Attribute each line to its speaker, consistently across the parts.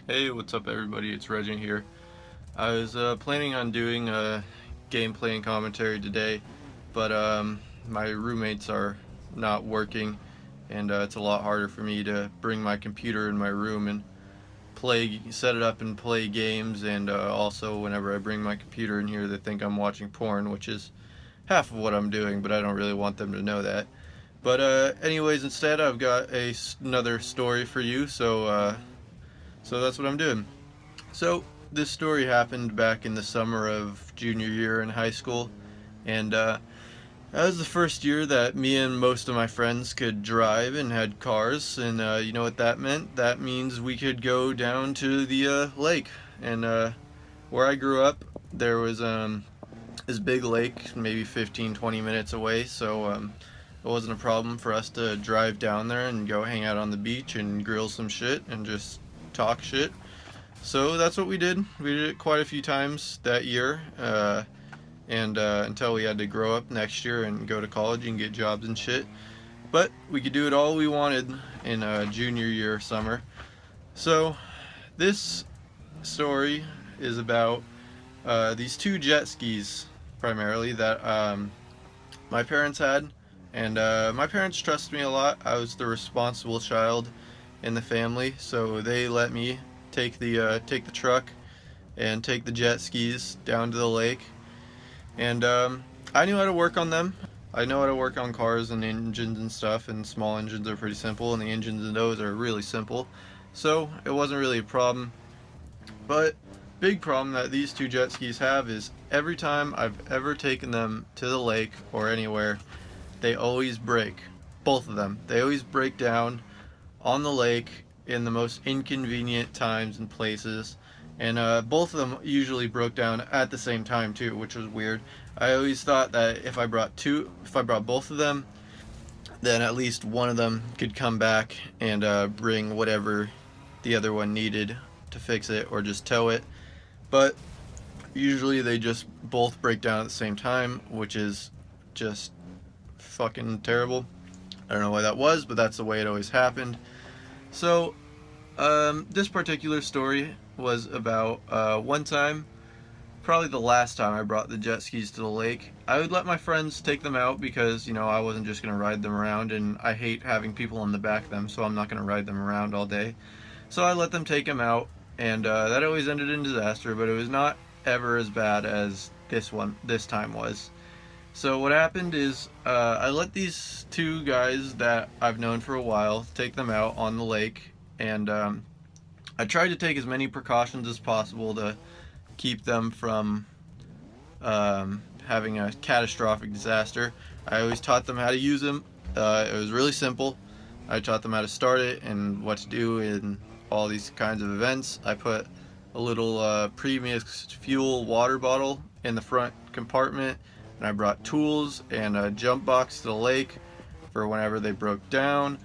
Speaker 1: Hey, what's up, everybody? It's Reggie here. I was planning on doing a gameplay and commentary today, but my roommates are not working, and it's a lot harder for me to bring my computer in my room and set it up and play games. And also, whenever I bring my computer in here, they think I'm watching porn, which is half of what I'm doing, but I don't really want them to know that. But anyways, instead, I've got another story for you, so that's what I'm doing. So, this story happened back in the summer of junior year in high school, and that was the first year that me and most of my friends could drive and had cars, and you know what that meant? That means we could go down to the lake. And where I grew up, there was this big lake, maybe 15, 20 minutes away, so it wasn't a problem for us to drive down there and go hang out on the beach and grill some shit and just talk shit. So that's what we did. We did it quite a few times that year, and until we had to grow up next year and go to college and get jobs and shit. But we could do it all we wanted in junior year summer. So this story is about these two jet skis primarily that my parents had, and my parents trusted me a lot. I was the responsible child in the family, so they let me take the truck and take the jet skis down to the lake. And I knew how to work on them. I know how to work on cars and engines and stuff, and small engines are pretty simple, and the engines in those are really simple. So it wasn't really a problem. But big problem that these two jet skis have is every time I've ever taken them to the lake or anywhere, they always break. Both of them. They always break down on the lake in the most inconvenient times and places. And both of them usually broke down at the same time too, which was weird. I always thought that if I brought both of them, then at least one of them could come back and bring whatever the other one needed to fix it or just tow it. But usually they just both break down at the same time, which is just fucking terrible. I don't know why that was, but that's the way it always happened. So, this particular story was about one time, probably the last time I brought the jet skis to the lake. I would let my friends take them out because, you know, I wasn't just going to ride them around, and I hate having people on the back of them, so I'm not going to ride them around all day. So I let them take them out, and that always ended in disaster, but it was not ever as bad as this time was. So what happened is I let these two guys that I've known for a while take them out on the lake, and I tried to take as many precautions as possible to keep them from having a catastrophic disaster. I always taught them how to use them. It was really simple. I taught them how to start it and what to do in all these kinds of events. I put a little premixed fuel water bottle in the front compartment, and I brought tools and a jump box to the lake for whenever they broke down.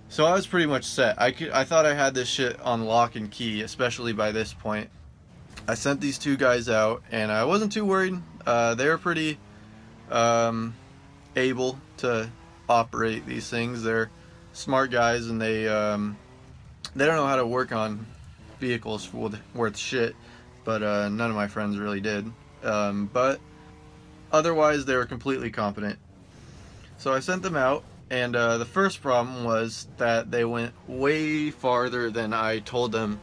Speaker 1: So I was pretty much set. I thought I had this shit on lock and key, especially by this point. I sent these two guys out, and I wasn't too worried. They were pretty um, able to operate these things. They're smart guys, and they don't know how to work on vehicles worth shit. But none of my friends really did. But otherwise, they were completely competent. So I sent them out, and the first problem was that they went way farther than I told them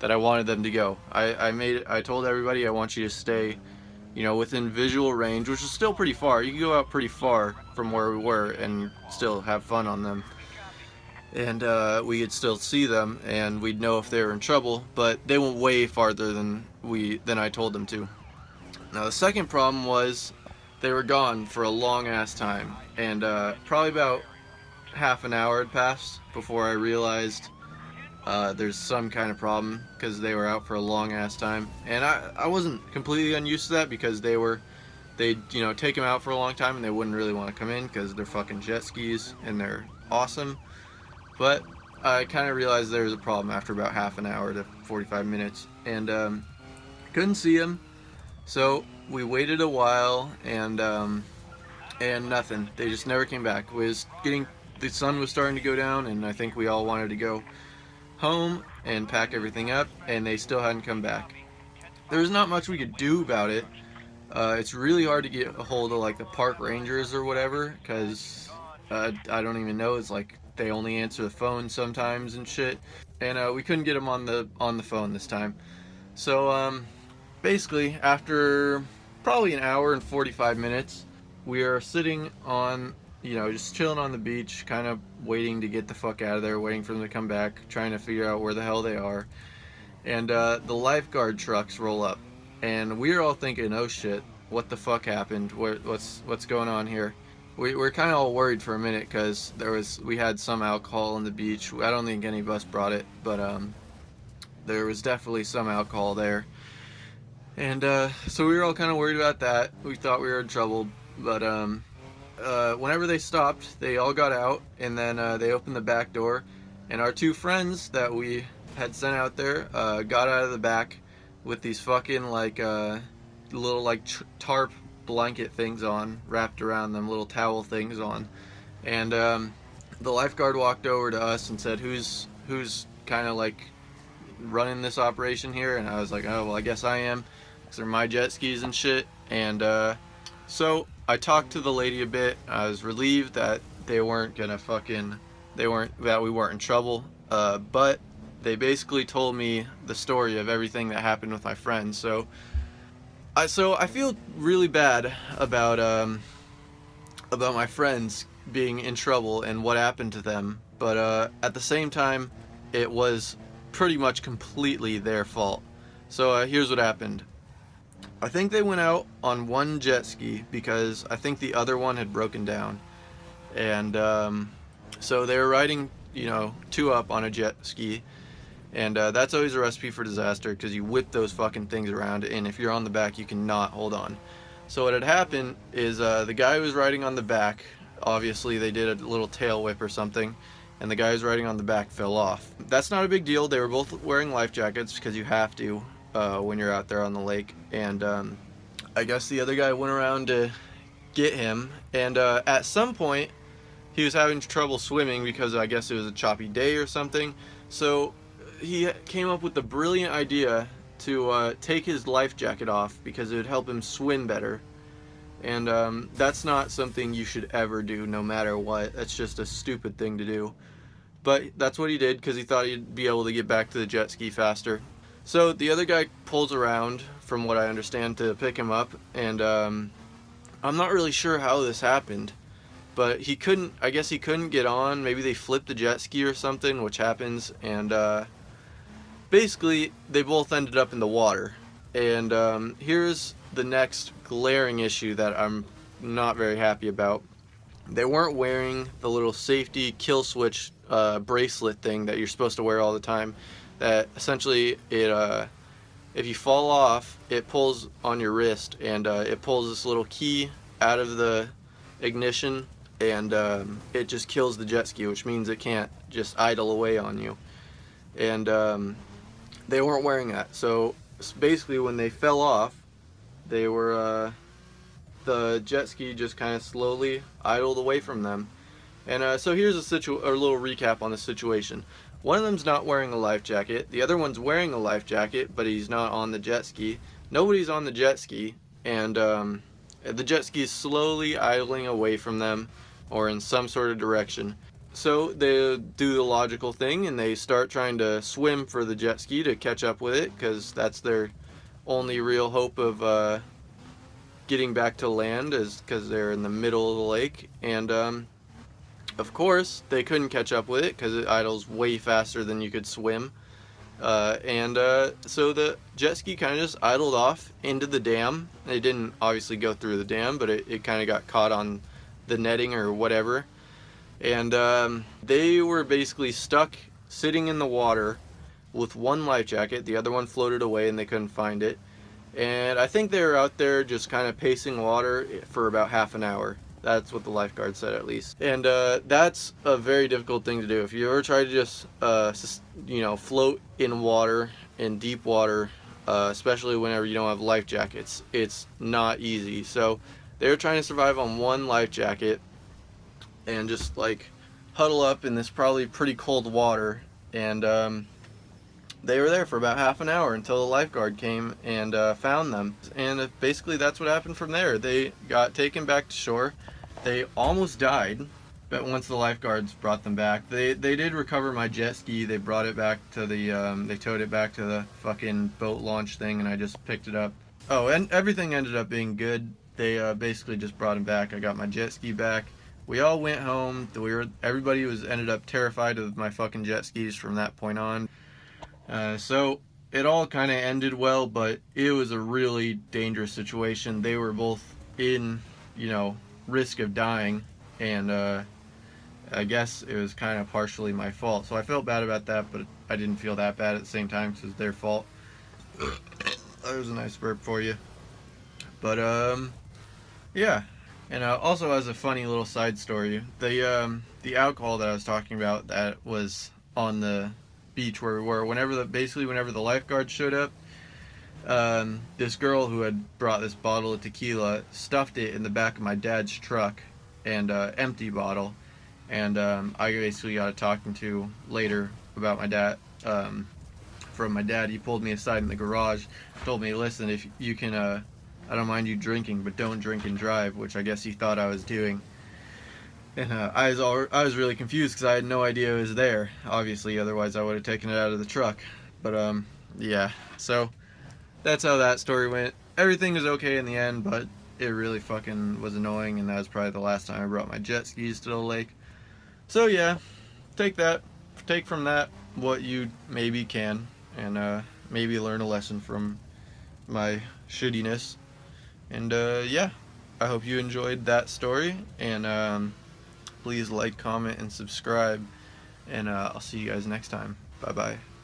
Speaker 1: that I wanted them to go. I told everybody I want you to stay, you know, within visual range, which is still pretty far. You can go out pretty far from where we were and still have fun on them. And we could still see them, and we'd know if they were in trouble. But they went way farther than I told them to. Now the second problem was they were gone for a long ass time, and probably about half an hour had passed before I realized there's some kind of problem because they were out for a long ass time. And I wasn't completely unused to that because they'd, you know, take them out for a long time and they wouldn't really want to come in because they're fucking jet skis and they're awesome. But I kind of realized there was a problem after about half an hour to 45 minutes, and couldn't see them. So we waited a while, and nothing. They just never came back. The sun was starting to go down, and I think we all wanted to go home and pack everything up, and they still hadn't come back. There was not much we could do about it. It's really hard to get a hold of like the park rangers or whatever, because I don't even know. It's like they only answer the phone sometimes and shit, and we couldn't get them on the phone this time. So basically, after probably an hour and 45 minutes, we are sitting on, just chilling on the beach, kind of waiting to get the fuck out of there, waiting for them to come back, trying to figure out where the hell they are. And the lifeguard trucks roll up, and we're all thinking, oh shit, what the fuck happened? What's going on here? We're kind of all worried for a minute because we had some alcohol on the beach. I don't think any of us brought it, but there was definitely some alcohol there. And so we were all kind of worried about that. We thought we were in trouble, but whenever they stopped, they all got out, and then they opened the back door, and our two friends that we had sent out there got out of the back with these fucking little tarp blanket things on, wrapped around them, little towel things on. And the lifeguard walked over to us and said, who's kind of like running this operation here? And I was like, oh well, I guess I am, because they're my jet skis and shit. And so I talked to the lady a bit. I was relieved that that we weren't in trouble, but they basically told me the story of everything that happened with my friends. So I feel really bad about my friends being in trouble and what happened to them, but at the same time, it was pretty much completely their fault. So here's what happened. I think they went out on one jet ski because I think the other one had broken down, and so they were riding, two up on a jet ski. And that's always a recipe for disaster, because you whip those fucking things around, and if you're on the back, you cannot hold on. So what had happened is the guy who was riding on the back, obviously they did a little tail whip or something, and the guy who's riding on the back fell off. That's not a big deal. They were both wearing life jackets because you have to when you're out there on the lake. And I guess the other guy went around to get him, and at some point he was having trouble swimming because I guess it was a choppy day or something. So he came up with the brilliant idea to take his life jacket off because it would help him swim better. And that's not something you should ever do, no matter what. That's just a stupid thing to do. But that's what he did because he thought he'd be able to get back to the jet ski faster. So the other guy pulls around, from what I understand, to pick him up. And I'm not really sure how this happened, but I guess he couldn't get on. Maybe they flipped the jet ski or something, which happens. And basically, they both ended up in the water. And here's the next glaring issue that I'm not very happy about. They weren't wearing the little safety kill switch bracelet thing that you're supposed to wear all the time. That essentially, if you fall off, it pulls on your wrist, and it pulls this little key out of the ignition, and it just kills the jet ski, which means it can't just idle away on you. And they weren't wearing that. So basically, when they fell off, they were the jet ski just kind of slowly idled away from them. And so here's a little recap on the situation. One of them's not wearing a life jacket. The other one's wearing a life jacket, but he's not on the jet ski. Nobody's on the jet ski, and the jet ski is slowly idling away from them, or in some sort of direction. So they do the logical thing, and they start trying to swim for the jet ski to catch up with it, because that's their only real hope of getting back to land, is because they're in the middle of the lake. And of course, they couldn't catch up with it because it idles way faster than you could swim. So the jet ski kind of just idled off into the dam. It didn't obviously go through the dam, but it kind of got caught on the netting or whatever. And they were basically stuck sitting in the water with one life jacket. The other one floated away and they couldn't find it. And I think they were out there just kind of pacing water for about half an hour. That's what the lifeguard said, at least. And that's a very difficult thing to do. If you ever try to just, float in water, in deep water, especially whenever you don't have life jackets, it's not easy. So they were trying to survive on one life jacket and just huddle up in this probably pretty cold water. And They were there for about half an hour until the lifeguard came and found them. And basically that's what happened from there. They got taken back to shore. They almost died, but once the lifeguards brought them back, they did recover my jet ski. They brought it back to the, they towed it back to the fucking boat launch thing, and I just picked it up. Oh, and everything ended up being good. They basically just brought him back. I got my jet ski back. We all went home. Everybody was ended up terrified of my fucking jet skis from that point on. So it all kind of ended well, but it was a really dangerous situation. They were both in, risk of dying, and I guess it was kind of partially my fault. So I felt bad about that, but I didn't feel that bad at the same time because it's their fault. That was a nice burp for you. But yeah. And also, as a funny little side story, the alcohol that I was talking about that was on the beach where we were, whenever the lifeguards showed up, this girl who had brought this bottle of tequila stuffed it in the back of my dad's truck, and empty bottle, and I basically got a talking to later about my dad. From my dad, he pulled me aside in the garage, told me, listen, if you can, I don't mind you drinking, but don't drink and drive, which I guess he thought I was doing. And I was really confused because I had no idea it was there, obviously, otherwise I would have taken it out of the truck. But yeah, so that's how that story went. Everything was okay in the end, but it really fucking was annoying, and that was probably the last time I brought my jet skis to the lake. So yeah, take from that what you maybe can, and maybe learn a lesson from my shittiness. And yeah, I hope you enjoyed that story, and please like, comment, and subscribe, and I'll see you guys next time. Bye bye.